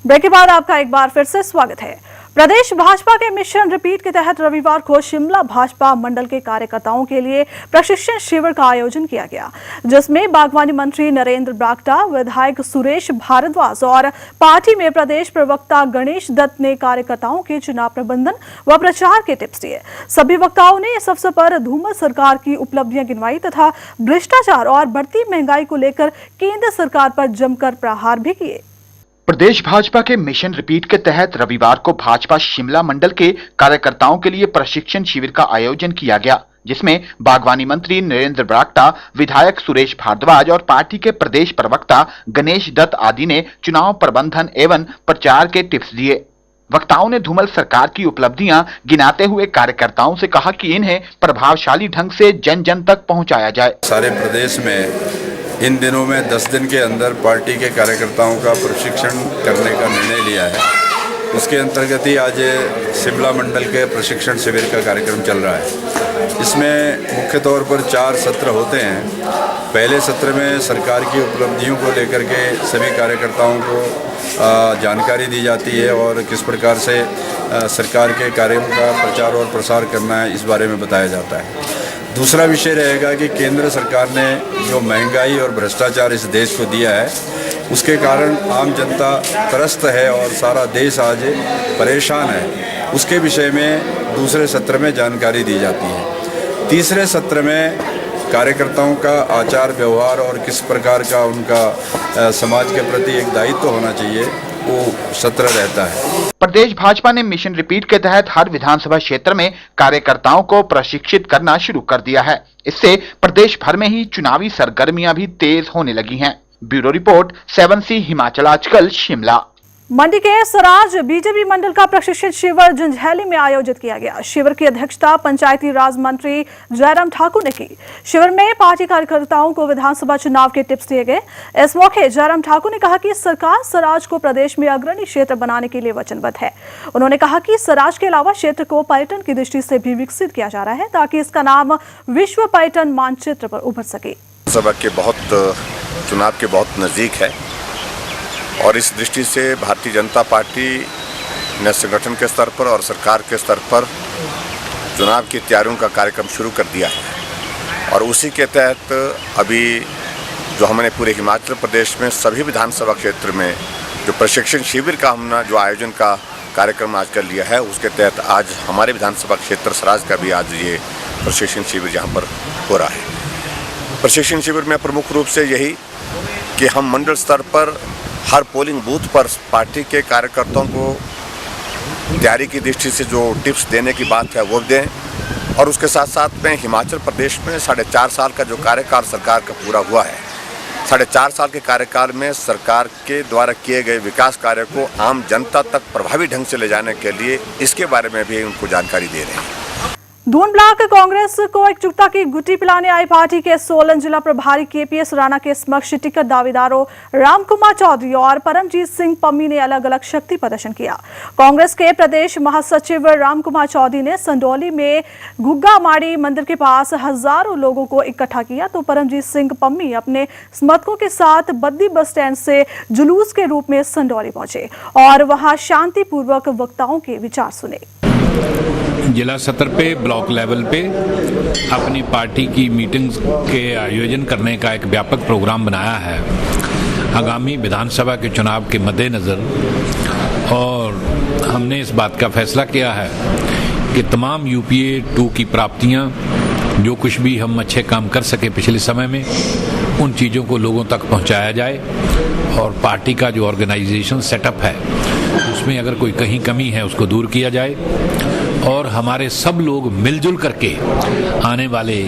Break के बाद आपका एक बार फिर से स्वागत है। प्रदेश भाजपा के मिशन रिपीट के तहत रविवार को शिमला भाजपा मंडल के कार्यकर्ताओं के लिए प्रशिक्षण शिविर का आयोजन किया गया, जिसमें बागवानी मंत्री नरेंद्र बरागटा, विधायक सुरेश भारद्वाज और पार्टी में प्रदेश प्रवक्ता गणेश दत्त ने कार्यकर्ताओं के चुनाव प्रबंधन व प्रचार के टिप्स दिए। सभी वक्ताओं ने इस अवसर पर धूमल सरकार की उपलब्धियां गिनवाई तथा भ्रष्टाचार और बढ़ती महंगाई को लेकर केंद्र सरकार पर जमकर प्रहार भी किए। प्रदेश भाजपा के मिशन रिपीट के तहत रविवार को भाजपा शिमला मंडल के कार्यकर्ताओं के लिए प्रशिक्षण शिविर का आयोजन किया गया, जिसमें बागवानी मंत्री नरेंद्र बरागटा, विधायक सुरेश भारद्वाज और पार्टी के प्रदेश प्रवक्ता गणेश दत्त आदि ने चुनाव प्रबंधन एवं प्रचार के टिप्स दिए। वक्ताओं ने धूमल सरकार की उपलब्धियां गिनाते हुए कार्यकर्ताओं से कहा कि इन्हें प्रभावशाली ढंग से जन जन तक पहुंचाया जाए। सारे प्रदेश में इन दिनों में 10 दिन के अंदर पार्टी के कार्यकर्ताओं का प्रशिक्षण करने का निर्णय लिया है। उसके अंतर्गत ही आज शिमला मंडल के प्रशिक्षण शिविर का कार्यक्रम चल रहा है। इसमें मुख्य तौर पर 4 सत्र होते हैं। पहले सत्र में सरकार की उपलब्धियों को लेकर के सभी कार्यकर्ताओं को जानकारी दी जाती है और किस प्रकार से सरकार के कार्यों का प्रचार और प्रसार करना है, इस बारे में बताया जाता है। दूसरा विषय रहेगा कि केंद्र सरकार ने जो महंगाई और भ्रष्टाचार इस देश को दिया है, उसके कारण आम जनता त्रस्त है और सारा देश आज परेशान है। उसके विषय में दूसरे सत्र में जानकारी दी जाती है। तीसरे सत्र में कार्यकर्ताओं का आचार व्यवहार और किस प्रकार का उनका समाज के प्रति एक दायित्व होना चाहिए, वो सत्र रहता है। प्रदेश भाजपा ने मिशन रिपीट के तहत हर विधानसभा क्षेत्र में कार्यकर्ताओं को प्रशिक्षित करना शुरू कर दिया है। इससे प्रदेश भर में ही चुनावी सरगर्मियां भी तेज होने लगी हैं। ब्यूरो रिपोर्ट 7C हिमाचल आजकल शिमला। मंडी के सराज बीजेपी मंडल का प्रशिक्षण शिविर जंजैहली में आयोजित किया गया। शिविर की अध्यक्षता पंचायती राज मंत्री जयराम ठाकुर ने की। शिविर में पार्टी कार्यकर्ताओं को विधानसभा चुनाव के टिप्स दिए गए। इस मौके जयराम ठाकुर ने कहा कि सरकार सराज को प्रदेश में अग्रणी क्षेत्र बनाने के लिए वचनबद्ध है। उन्होंने कहा कि सराज के अलावा क्षेत्र को पर्यटन की दृष्टि से भी विकसित किया जा रहा है, ताकि इसका नाम विश्व पर्यटन मानचित्र पर उभर सके। सभा के चुनाव के बहुत नजदीक है और इस दृष्टि से भारतीय जनता पार्टी ने संगठन के स्तर पर और सरकार के स्तर पर चुनाव की तैयारियों का कार्यक्रम शुरू कर दिया है। और उसी के तहत अभी जो हमने पूरे हिमाचल प्रदेश में सभी विधानसभा क्षेत्र में जो प्रशिक्षण शिविर का हमने जो आयोजन का कार्यक्रम आज कर लिया है, उसके तहत आज हमारे विधानसभा क्षेत्र सराज का भी आज ये प्रशिक्षण शिविर यहाँ पर हो रहा है। प्रशिक्षण शिविर में प्रमुख रूप से यही कि हम मंडल स्तर पर हर पोलिंग बूथ पर पार्टी के कार्यकर्ताओं को तैयारी की दृष्टि से जो टिप्स देने की बात है वो दें, और उसके साथ साथ में हिमाचल प्रदेश में 4.5 साल का जो कार्यकाल सरकार का पूरा हुआ है, 4.5 साल के कार्यकाल में सरकार के द्वारा किए गए विकास कार्य को आम जनता तक प्रभावी ढंग से ले जाने के लिए इसके बारे में भी उनको जानकारी दे रहे हैं। दून ब्लॉक कांग्रेस को एकजुटता की गुट्टी पिलाने आई पार्टी के सोलन जिला प्रभारी KPS राणा के समक्ष टिकट दावेदारों रामकुमार चौधरी और परमजीत सिंह पम्मी ने अलग अलग शक्ति प्रदर्शन किया। कांग्रेस के प्रदेश महासचिव रामकुमार चौधरी ने संडौली में घुग्गा माड़ी मंदिर के पास हजारों लोगों को इकट्ठा किया, तो परमजीत सिंह पम्मी अपने समर्थकों के साथ बद्दी बस स्टैंड से जुलूस के रूप में संडौली पहुंचे और वहां शांतिपूर्वक वक्ताओं के विचार सुने। जिला सत्र पे ब्लॉक लेवल पे अपनी पार्टी की मीटिंग्स के आयोजन करने का एक व्यापक प्रोग्राम बनाया है आगामी विधानसभा के चुनाव के मद्देनज़र, और हमने इस बात का फैसला किया है कि तमाम UPA 2 की प्राप्तियां, जो कुछ भी हम अच्छे काम कर सके पिछले समय में, उन चीज़ों को लोगों तक पहुंचाया जाए और पार्टी का जो ऑर्गेनाइजेशन सेटअप है उसमें अगर कोई कहीं कमी है उसको दूर किया जाए और हमारे सब लोग मिलजुल करके आने वाले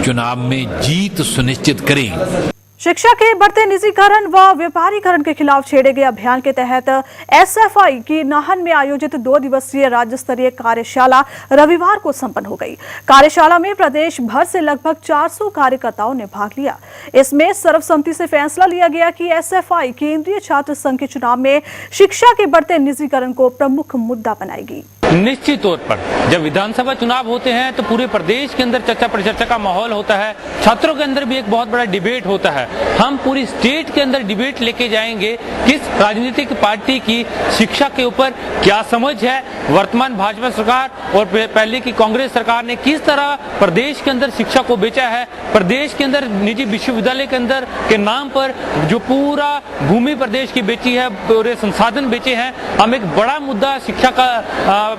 चुनाव में जीत सुनिश्चित करें। शिक्षा के बढ़ते निजीकरण व व्यापारीकरण के खिलाफ छेड़े गए अभियान के तहत SFI की नाहन में आयोजित 2 दिवसीय राज्य स्तरीय कार्यशाला रविवार को संपन्न हो गई। कार्यशाला में प्रदेश भर से लगभग 400 कार्यकर्ताओं ने भाग लिया। इसमें सर्वसम्मति से फैसला लिया गया कि SFI केंद्रीय छात्र संघ के चुनाव में शिक्षा के बढ़ते निजीकरण को प्रमुख मुद्दा बनाएगी। निश्चित तौर पर जब विधानसभा चुनाव होते हैं तो पूरे प्रदेश के अंदर चर्चा परिचर्चा का माहौल होता है, छात्रों के अंदर भी एक बहुत बड़ा डिबेट होता है। हम पूरी स्टेट के अंदर डिबेट लेके जाएंगे किस राजनीतिक पार्टी की शिक्षा के ऊपर क्या समझ है, वर्तमान भाजपा सरकार और पहले की कांग्रेस सरकार ने किस तरह प्रदेश के अंदर शिक्षा को बेचा है, प्रदेश के अंदर निजी विश्वविद्यालय के अंदर के नाम पर जो पूरा भूमि प्रदेश की बेची है, पूरे संसाधन बेचे हैं। हम एक बड़ा मुद्दा शिक्षा का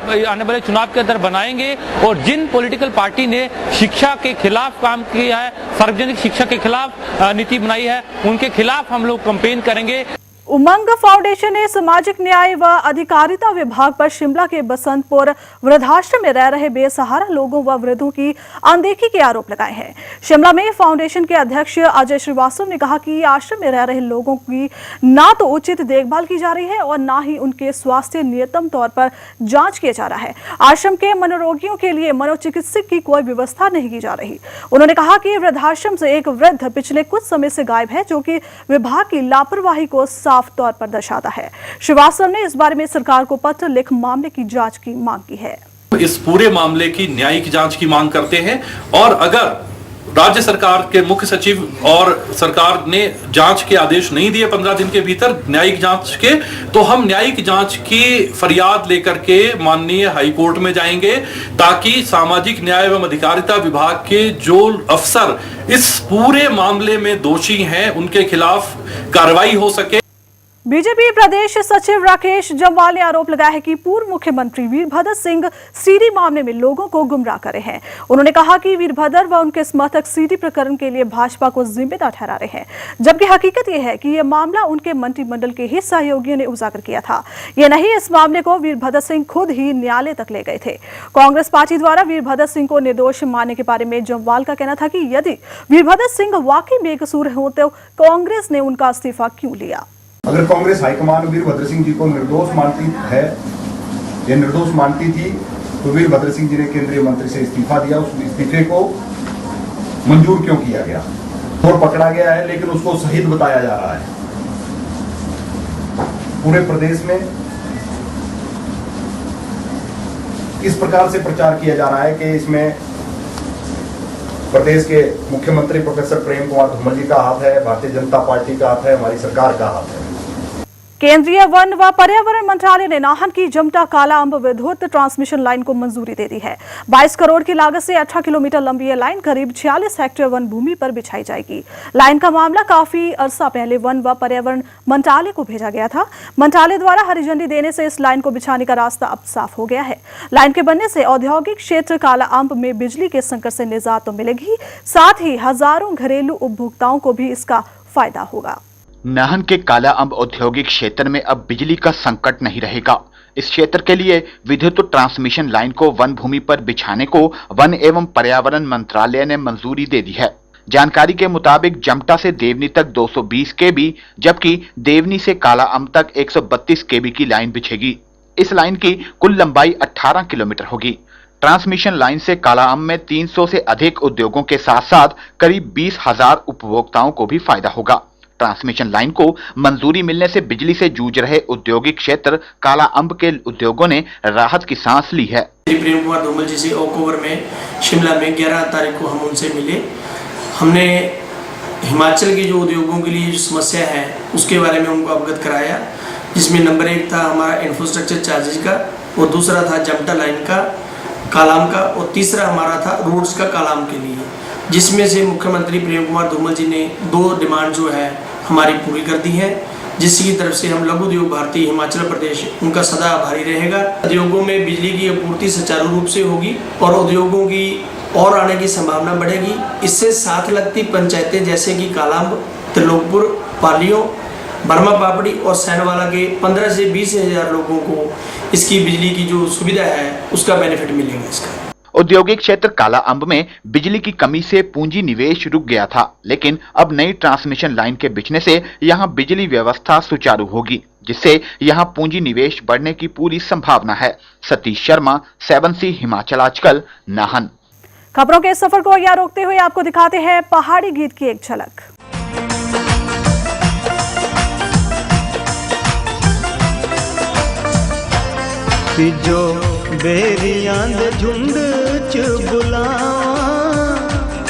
आने वाले चुनाव के अंदर बनाएंगे और जिन पॉलिटिकल पार्टी ने शिक्षा के खिलाफ काम किया है, सार्वजनिक शिक्षा के खिलाफ नीति बनाई है, उनके खिलाफ हम लोग कैंपेन करेंगे। उमंग फाउंडेशन ने सामाजिक न्याय व अधिकारिता विभाग पर शिमला के बसंतपुर वृद्धाश्रम में रह रहे बेसहारा लोगों व वृद्धों की अनदेखी के आरोप लगाए हैं। शिमला में फाउंडेशन के अध्यक्ष अजय श्रीवास्तव ने कहा कि आश्रम में रह रहे लोगों की ना तो उचित देखभाल की जा रही है और ना ही उनके स्वास्थ्य नियतम तौर पर जांच किया जा रहा है। आश्रम के मनोरोगियों के लिए मनोचिकित्सक की कोई व्यवस्था नहीं की जा रही। उन्होंने कहा कि वृद्धाश्रम से एक वृद्ध पिछले कुछ समय से गायब है, जो कि विभाग की लापरवाही को साफ तौर पर दर्शाता है। श्रीवास्तव ने इस बारे में सरकार को पत्र लिख मामले की जांच की मांग की है। इस पूरे मामले की न्यायिक जांच की मांग करते हैं और अगर राज्य सरकार के मुख्य सचिव और सरकार ने जांच के आदेश नहीं दिए 15 दिन के भीतर न्यायिक जांच के, तो हम न्यायिक जांच की फरियाद लेकर के माननीय हाईकोर्ट में जाएंगे ताकि सामाजिक न्याय एवं अधिकारिता विभाग के जो अफसर इस पूरे मामले में दोषी हैं उनके खिलाफ कार्रवाई हो सके। बीजेपी प्रदेश सचिव राकेश जम्वाल ने आरोप लगाया है कि पूर्व मुख्यमंत्री वीरभद्र सिंह सीडी मामले में लोगों को गुमराह करे हैं। उन्होंने कहा कि वीरभद्र व उनके समर्थक सीडी प्रकरण के लिए भाजपा को जिम्मेदार ठहरा रहे हैं, जबकि हकीकत यह है कि यह मामला उनके मंत्रिमंडल के ही सहयोगियों ने उजागर किया था। ये नहीं, इस मामले को वीरभद्र सिंह खुद ही न्यायालय तक ले गए थे। कांग्रेस पार्टी द्वारा वीरभद्र सिंह को निर्दोष मानने के बारे में जम्वाल का कहना था कि यदि वीरभद्र सिंह वाकई बेकसूर हो तो कांग्रेस ने उनका इस्तीफा क्यों लिया। अगर कांग्रेस हाईकमान वीरभद्र सिंह जी को निर्दोष मानती है या निर्दोष मानती थी तो वीरभद्र सिंह जी ने केंद्रीय मंत्री से इस्तीफा दिया। उस इस्तीफे को मंजूर क्यों किया गया और पकड़ा गया है, लेकिन उसको शहीद बताया जा रहा है। पूरे प्रदेश में इस प्रकार से प्रचार किया जा रहा है कि इसमें प्रदेश के मुख्यमंत्री प्रोफेसर प्रेम कुमार धूमल जी का हाथ है, भारतीय जनता पार्टी का हाथ है, हमारी सरकार का हाथ है। केंद्रीय वन व पर्यावरण मंत्रालय ने नाहन की जमटा काला अंब विद्युत ट्रांसमिशन लाइन को मंजूरी दे दी है। 22 करोड़ की लागत से 18 किलोमीटर लंबी यह लाइन करीब 46 हेक्टेयर वन भूमि पर बिछाई जाएगी। लाइन का मामला काफी अरसा पहले वन व पर्यावरण मंत्रालय को भेजा गया था। मंत्रालय द्वारा हरी झंडी देने से इस लाइन को बिछाने का रास्ता अब साफ हो गया है। लाइन के बनने से औद्योगिक क्षेत्र काला अंब में बिजली के संकट से निजात तो मिलेगी, साथ ही हजारों घरेलू उपभोक्ताओं को भी इसका फायदा होगा। नाहन के काला अंब औद्योगिक क्षेत्र में अब बिजली का संकट नहीं रहेगा। इस क्षेत्र के लिए विद्युत ट्रांसमिशन लाइन को वन भूमि पर बिछाने को वन एवं पर्यावरण मंत्रालय ने मंजूरी दे दी है। जानकारी के मुताबिक जमटा से देवनी तक 220 केबी, जबकि देवनी से काला अंब तक 132 केबी की लाइन बिछेगी। इस लाइन की कुल लंबाई 18 किलोमीटर होगी। ट्रांसमिशन लाइन से काला अंब में 300 से अधिक उद्योगों के साथ साथ करीब 20,000 उपभोक्ताओं को भी फायदा होगा। ट्रांसमिशन लाइन को मंजूरी मिलने से बिजली से जूझ रहे औद्योगिक क्षेत्र काला अंब के उद्योगों ने राहत की सांस ली है। प्रेम कुमार धूमल जी से ओकओवर में शिमला में 11 तारीख को हम उनसे मिले। हमने हिमाचल के जो उद्योगों के लिए जो समस्या है उसके बारे में उनको अवगत कराया, जिसमें नंबर 1 था हमारा इंफ्रास्ट्रक्चर चार्जेज का, और दूसरा था जमटा लाइन का कालाम का, और तीसरा हमारा था रोड्स का कालाम के लिए, जिसमें से मुख्यमंत्री प्रेम कुमार धूमल जी ने 2 डिमांड जो है हमारी पूरी कर दी है, जिसकी तरफ से हम लघु उद्योग भारती हिमाचल प्रदेश उनका सदा आभारी रहेगा। उद्योगों में बिजली की आपूर्ति सुचारू रूप से होगी और उद्योगों की और आने की संभावना बढ़ेगी। इससे साथ लगती पंचायतें जैसे कि कालांब, त्रिलोकपुर, पालियों, बर्मा पापड़ी और सैनवाला के 15 से 20 हजार लोगों को इसकी बिजली की जो सुविधा है उसका बेनिफिट मिलेगा। इसका औद्योगिक क्षेत्र काला अंब में बिजली की कमी से पूंजी निवेश रुक गया था, लेकिन अब नई ट्रांसमिशन लाइन के बिछने से यहां बिजली व्यवस्था सुचारू होगी, जिससे यहां पूंजी निवेश बढ़ने की पूरी संभावना है। सतीश शर्मा, 7C हिमाचल आजकल, नाहन। खबरों के सफर को यहाँ रोकते हुए आपको दिखाते हैं पहाड़ी गीत की एक झलक। जो बेरियां दे झुंड च बुलावां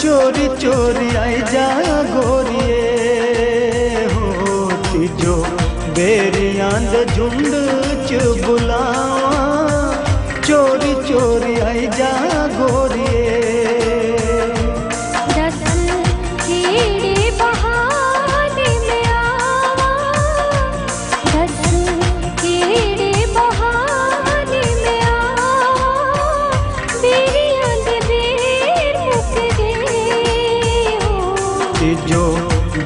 चोरी चोरी आई जा गोरिए हो तिजो बेरियां दे झुंड च बुलावां चोरी चोरी आई जा गोरिए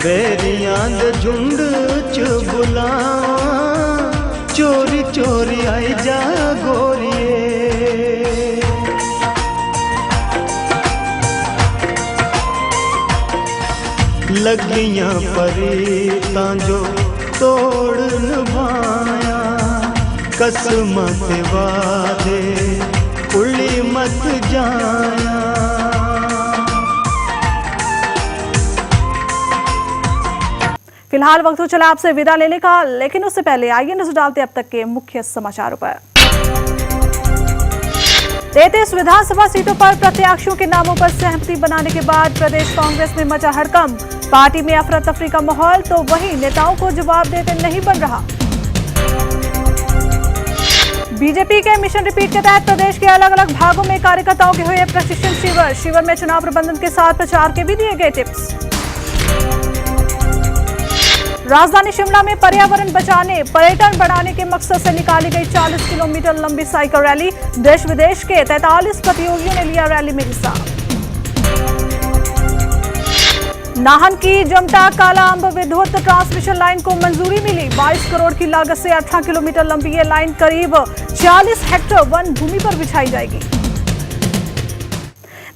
बेरियां दे झुंड च बुलावां चोरी चोरी आई जा गोरिए लगियां परीतां जो तोड़ निभाया कसम ते वादे उल्ली मत जाया फिलहाल वक्त हो चला आपसे विदा लेने का, लेकिन उससे पहले आइए नजर डालते अब तक के मुख्य समाचारों पर। 33 विधानसभा सीटों पर प्रत्याशियों के नामों पर सहमति बनाने के बाद प्रदेश कांग्रेस में मचा हड़कंप। पार्टी में अफरा तफरी का माहौल तो वहीं नेताओं को जवाब देते नहीं बन रहा। बीजेपी के मिशन रिपीट के तहत प्रदेश के अलग अलग भागों में कार्यकर्ताओं के हुए प्रशिक्षण शिविर में चुनाव प्रबंधन के साथ प्रचार के भी दिए गए टिप्स। राजधानी शिमला में पर्यावरण बचाने, पर्यटन बढ़ाने के मकसद से निकाली गई 40 किलोमीटर लंबी साइकिल रैली। देश विदेश के 43 प्रतियोगियों ने लिया रैली में हिस्सा। नाहन की जमटा काला अंब विद्युत ट्रांसमिशन लाइन को मंजूरी मिली। 22 करोड़ की लागत से 18 किलोमीटर लंबी ये लाइन करीब 40 हेक्टेयर वन भूमि पर बिछाई जाएगी।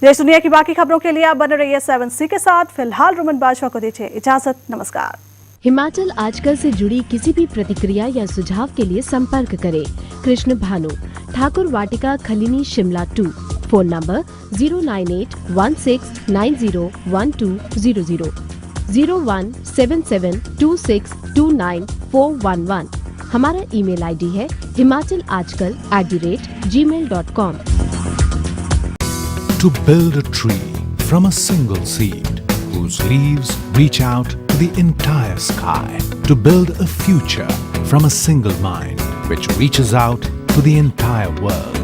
देश दुनिया की बाकी खबरों के लिए आप बने रहिए 7C के साथ। फिलहाल रोमन बाजवा को दीजिए इजाजत। नमस्कार। हिमाचल आजकल से जुड़ी किसी भी प्रतिक्रिया या सुझाव के लिए संपर्क करें कृष्ण भानु, ठाकुर वाटिका, खलीनी, शिमला 2। Phone number 09816901200, 017726294111। हमारा ईमेल आईडी है himachalajkal@gmail.com। To build a tree from a single seed, whose leaves reach out to the entire sky. To build a future from a single mind, which reaches out to the entire world.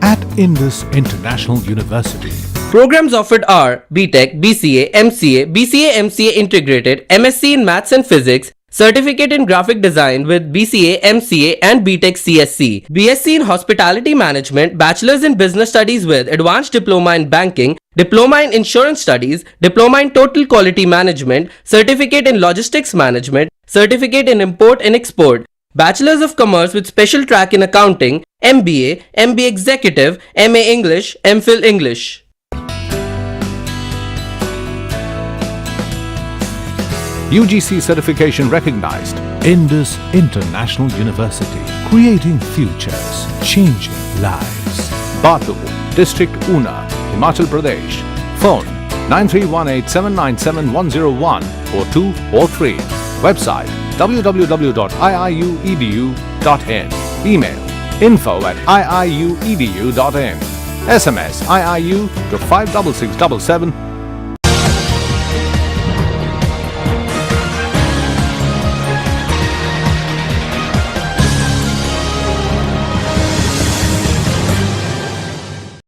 At Indus International University. Programs offered are BTech, BCA, MCA, BCA MCA Integrated, MSc in Maths and Physics, Certificate in Graphic Design with BCA, MCA and BTech CSC, BSc in Hospitality Management, Bachelor's in Business Studies with Advanced Diploma in Banking, Diploma in Insurance Studies, Diploma in Total Quality Management, Certificate in Logistics Management, Certificate in Import and Export, Bachelor's of Commerce with Special Track in Accounting, MBA, MBA Executive, MA English, MPhil English. UGC certification recognized. Indus International University. Creating futures, changing lives. Batu, District Una, Himachal Pradesh. Phone 9318797101 or 2 or 3. Website www.iiuedu.in. Email info@iiuedu.in. SMS IIU to 56677